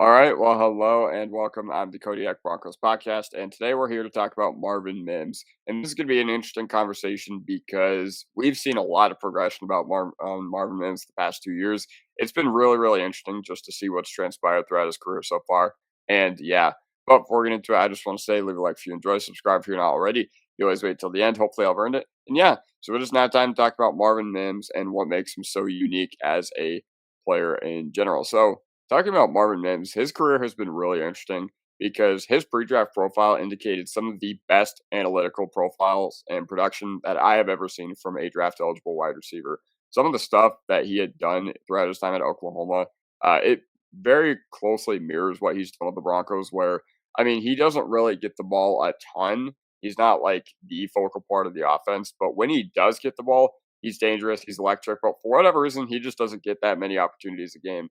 All right. Well, hello and welcome. I'm the Kodiak Broncos Podcast, and today we're here to talk about Marvin Mims. And this is going to be an interesting conversation because we've seen a lot of progression about Marvin Mims the past 2 years. It's been really, really interesting just to see what's transpired throughout his career so far. And yeah, but before we get into it, I just want to say leave a like if you enjoy, subscribe if you're not already. You always wait till the end. Hopefully, I've earned it. And yeah, so it is now time to talk about Marvin Mims and what makes him so unique as a player in general. So, talking about Marvin Mims, his career has been really interesting because his pre-draft profile indicated some of the best analytical profiles and production that I have ever seen from a draft-eligible wide receiver. Some of the stuff that he had done throughout his time at Oklahoma, it very closely mirrors what he's done with the Broncos, where, I mean, he doesn't really get the ball a ton. He's not like the focal part of the offense, but when he does get the ball, he's dangerous, he's electric, but for whatever reason, he just doesn't get that many opportunities a game.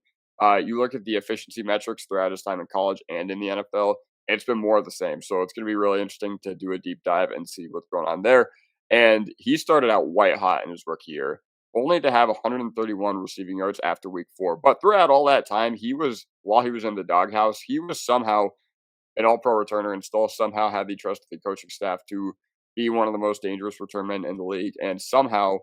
You look at the efficiency metrics throughout his time in college and in the NFL, it's been more of the same. So it's going to be really interesting to do a deep dive and see what's going on there. And he started out white hot in his rookie year, only to have 131 receiving yards after week 4. But throughout all that time, while he was in the doghouse, he was somehow an all pro returner and still somehow had the trust of the coaching staff to be one of the most dangerous return men in the league. And somehow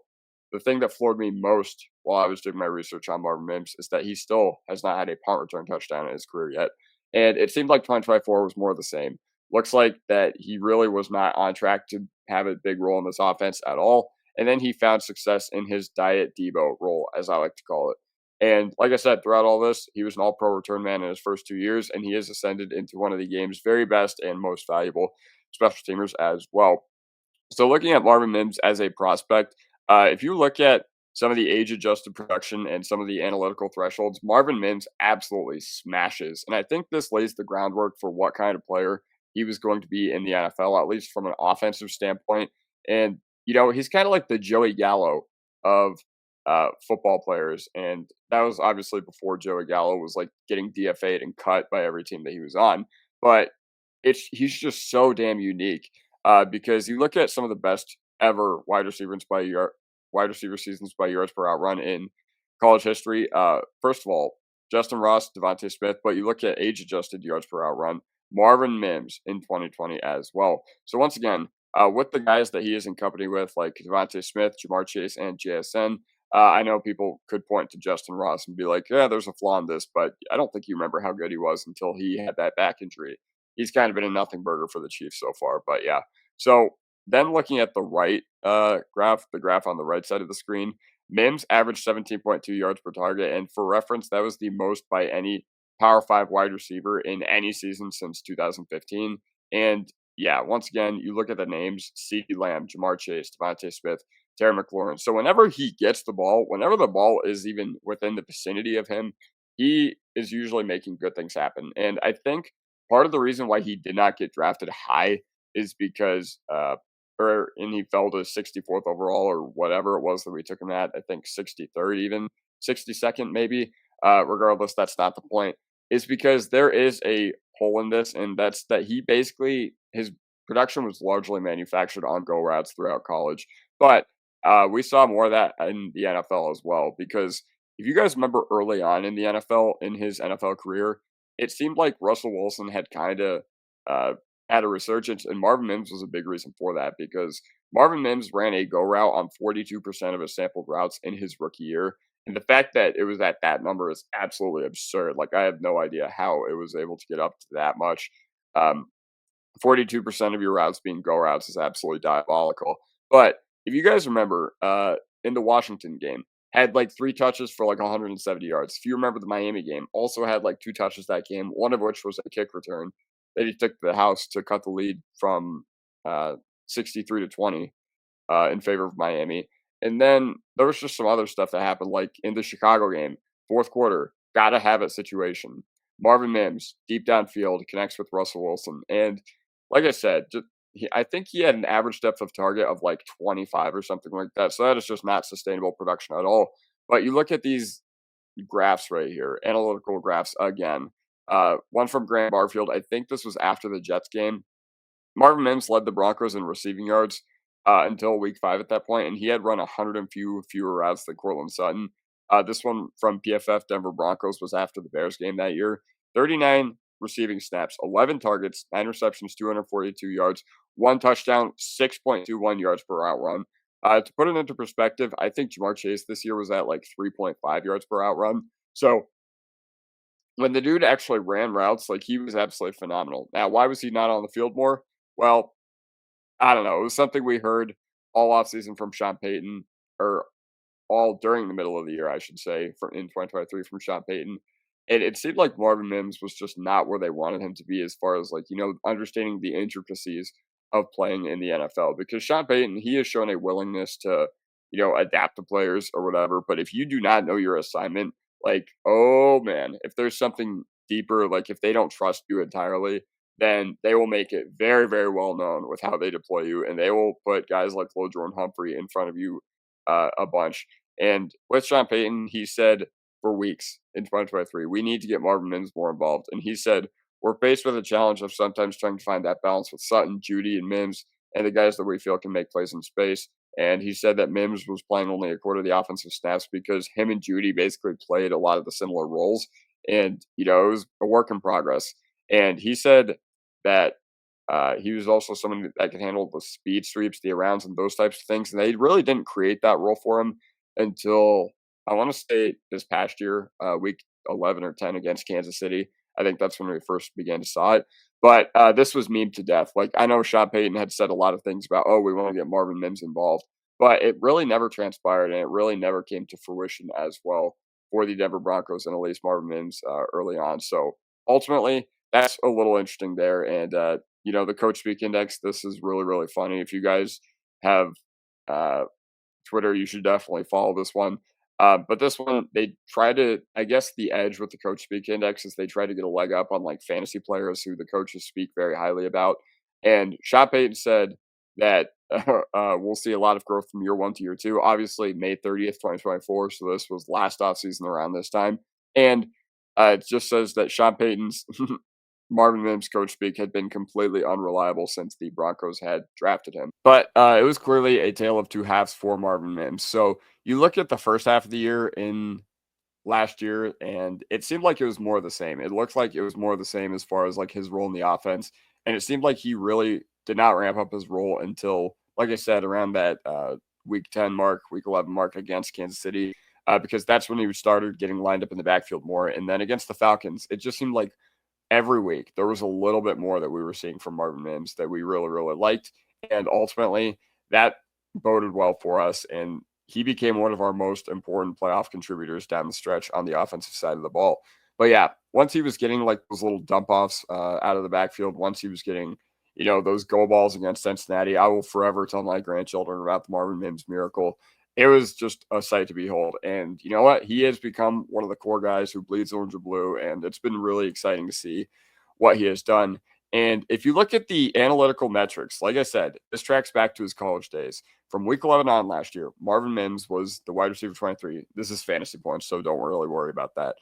the thing that floored me most while I was doing my research on Marvin Mims is that he still has not had a punt return touchdown in his career yet. And it seemed like 2024 was more of the same. Looks like that he really was not on track to have a big role in this offense at all. And then he found success in his Diet Debo role, as I like to call it. And like I said, throughout all this, he was an all pro return man in his first 2 years, and he has ascended into one of the game's very best and most valuable special teamers as well. So looking at Marvin Mims as a prospect, if you look at some of the age-adjusted production and some of the analytical thresholds, Marvin Mims absolutely smashes. And I think this lays the groundwork for what kind of player he was going to be in the NFL, at least from an offensive standpoint. And, he's kind of like the Joey Gallo of football players. And that was obviously before Joey Gallo was like getting DFA'd and cut by every team that he was on. But he's just so damn unique because you look at some of the best ever wide receiver seasons by yards per out run in college history. First of all, Justin Ross, Devontae Smith, but you look at age adjusted yards per out run, Marvin Mims in 2020 as well. So once again, with the guys that he is in company with, like Devontae Smith, Jamar Chase, and JSN, I know people could point to Justin Ross and be like, yeah, there's a flaw in this, but I don't think you remember how good he was until he had that back injury. He's kind of been a nothing burger for the Chiefs so far, but yeah. So then looking at the right graph, the graph on the right side of the screen, Mims averaged 17.2 yards per target. And for reference, that was the most by any Power 5 wide receiver in any season since 2015. And yeah, once again, you look at the names, CeeDee Lamb, Jamar Chase, Devontae Smith, Terry McLaurin. So whenever he gets the ball, whenever the ball is even within the vicinity of him, he is usually making good things happen. And I think part of the reason why he did not get drafted high is because and he fell to 64th overall or whatever it was that we took him at. I think 63rd, even 62nd, maybe. Regardless, that's not the point. Is because there is a hole in this, and that's that his production was largely manufactured on go routes throughout college. But we saw more of that in the NFL as well. Because if you guys remember early on in the NFL, in his NFL career, it seemed like Russell Wilson had kind of had a resurgence, and Marvin Mims was a big reason for that because Marvin Mims ran a go route on 42% of his sampled routes in his rookie year. And the fact that it was at that number is absolutely absurd. Like, I have no idea how it was able to get up to that much. 42% of your routes being go routes is absolutely diabolical. But if you guys remember, in the Washington game, had like 3 touches for like 170 yards. If you remember the Miami game, also had like 2 touches that game, one of which was a kick return that he took to the house to cut the lead from 63 to 20 in favor of Miami. And then there was just some other stuff that happened, like in the Chicago game, fourth quarter, gotta have it situation. Marvin Mims, deep downfield, connects with Russell Wilson. And like I said, I think he had an average depth of target of like 25 or something like that. So that is just not sustainable production at all. But you look at these graphs right here, analytical graphs again. One from Grant Barfield. I think this was after the Jets game. Marvin Mims led the Broncos in receiving yards until week 5 at that point, and he had run 100 and fewer routes than Cortland Sutton. This one from PFF Denver Broncos was after the Bears game that year. 39 receiving snaps, 11 targets, 9 receptions, 242 yards, 1 touchdown, 6.21 yards per route run. To put it into perspective, I think Jamar Chase this year was at like 3.5 yards per route run. So when the dude actually ran routes, like he was absolutely phenomenal. Now, why was he not on the field more? Well, I don't know. It was something we heard all offseason from Sean Payton, or all during the middle of the year, I should say, from in 2023 from Sean Payton. And it seemed like Marvin Mims was just not where they wanted him to be as far as like, understanding the intricacies of playing in the NFL. Because Sean Payton, he has shown a willingness to, adapt to players or whatever. But if you do not know your assignment, like, oh man, if there's something deeper, like if they don't trust you entirely, then they will make it very, very well known with how they deploy you. And they will put guys like LaJordan Humphrey in front of you a bunch. And with Sean Payton, he said for weeks in 2023, we need to get Marvin Mims more involved. And he said, we're faced with a challenge of sometimes trying to find that balance with Sutton, Judy, and Mims, and the guys that we feel can make plays in space. And he said that Mims was playing only a quarter of the offensive snaps because him and Judy basically played a lot of the similar roles. And, it was a work in progress. And he said that he was also someone that could handle the speed sweeps, the arounds, and those types of things. And they really didn't create that role for him until I want to say this past year, week 11 or 10 against Kansas City. I think that's when we first began to saw it. But this was meme to death. Like, I know Sean Payton had said a lot of things about, oh, we want to get Marvin Mims involved. But it really never transpired, and it really never came to fruition as well for the Denver Broncos and at least Marvin Mims early on. So ultimately, that's a little interesting there. And, the Coach Speak Index, this is really, really funny. If you guys have uh, Twitter, you should definitely follow this one. But this one, they try to, I guess the edge with the Coach Speak Index is they try to get a leg up on like fantasy players who the coaches speak very highly about. And Sean Payton said that we'll see a lot of growth from year 1 to year 2. Obviously, May 30th, 2024. So this was last offseason around this time. And it just says that Sean Payton's Marvin Mims' coach speak had been completely unreliable since the Broncos had drafted him. But it was clearly a tale of two halves for Marvin Mims. So you look at the first half of the year in last year, and it seemed like it was more of the same. It looked like it was more of the same as far as like his role in the offense. And it seemed like he really did not ramp up his role until, like I said, around that week 10 mark, week 11 mark against Kansas City, because that's when he started getting lined up in the backfield more. And then against the Falcons, it just seemed like every week there was a little bit more that we were seeing from Marvin Mims that we really, really liked. And ultimately, that boded well for us. And he became one of our most important playoff contributors down the stretch on the offensive side of the ball. But yeah, once he was getting like those little dump offs out of the backfield, once he was getting, those go balls against Cincinnati, I will forever tell my grandchildren about the Marvin Mims miracle. It was just a sight to behold. And you know what? He has become one of the core guys who bleeds orange and blue. And it's been really exciting to see what he has done. And if you look at the analytical metrics, like I said, this tracks back to his college days. From week 11 on last year, Marvin Mims was the wide receiver 23. This is fantasy points, so don't really worry about that.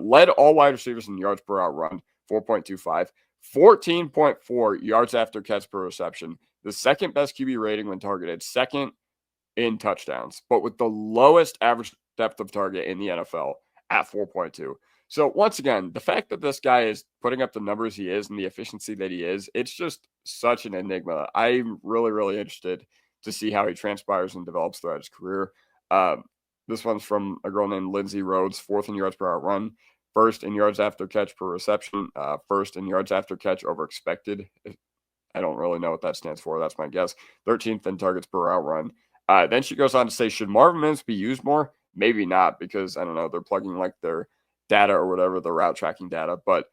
Led all wide receivers in yards per out run, 4.25, 14.4 yards after catch per reception, the second best QB rating when targeted, second in touchdowns, but with the lowest average depth of target in the NFL at 4.2. So once again, the fact that this guy is putting up the numbers he is and the efficiency that he is, it's just such an enigma. I'm really, really interested to see how he transpires and develops throughout his career. This one's from a girl named Lindsay Rhodes, 4th in yards per out run, 1st in yards after catch per reception, 1st in yards after catch over expected. I don't really know what that stands for. That's my guess. 13th in targets per out run. Then she goes on to say, should Marvin Mims be used more? Maybe not, because I don't know, they're plugging like their data or whatever, the route tracking data. But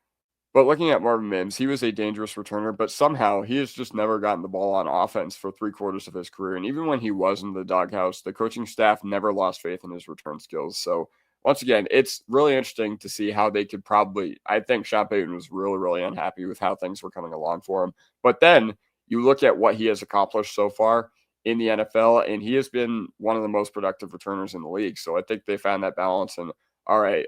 looking at Marvin Mims, he was a dangerous returner, but somehow he has just never gotten the ball on offense for 3/4 of his career. And even when he was in the doghouse, the coaching staff never lost faith in his return skills. So once again, it's really interesting to see how they could probably, I think Sean Payton was really, really unhappy with how things were coming along for him. But then you look at what he has accomplished so far in the NFL, and he has been one of the most productive returners in the league. So I think they found that balance. And all right,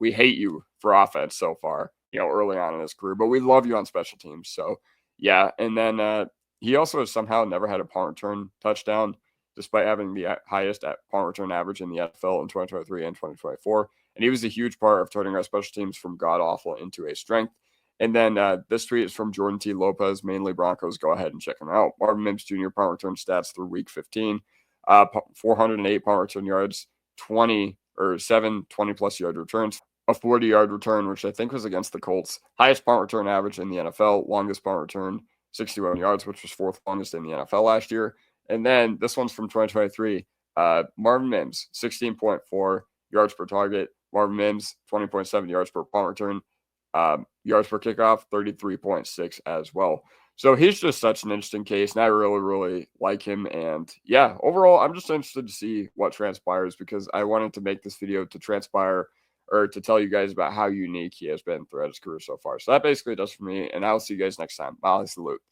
we hate you for offense so far, early on in his career, but we love you on special teams. So yeah, and then he also has somehow never had a punt return touchdown, despite having the highest punt return average in the NFL in 2023 and 2024. And he was a huge part of turning our special teams from god-awful into a strength. And then this tweet is from Jordan T. Lopez, mainly Broncos. Go ahead and check him out. Marvin Mims Jr. punt return stats through week 15. 408 punt return yards, 7 20-plus yard returns, a 40-yard return, which I think was against the Colts. Highest punt return average in the NFL, longest punt return, 61 yards, which was fourth longest in the NFL last year. And then this one's from 2023. Marvin Mims, 16.4 yards per target. Marvin Mims, 20.7 yards per punt return. Yards per kickoff, 33.6 as well. So he's just such an interesting case, and I really, really like him. And yeah, overall, I'm just interested to see what transpires because I wanted to make this video to transpire or to tell you guys about how unique he has been throughout his career so far. So that basically does for me, and I'll see you guys next time. Molly salute.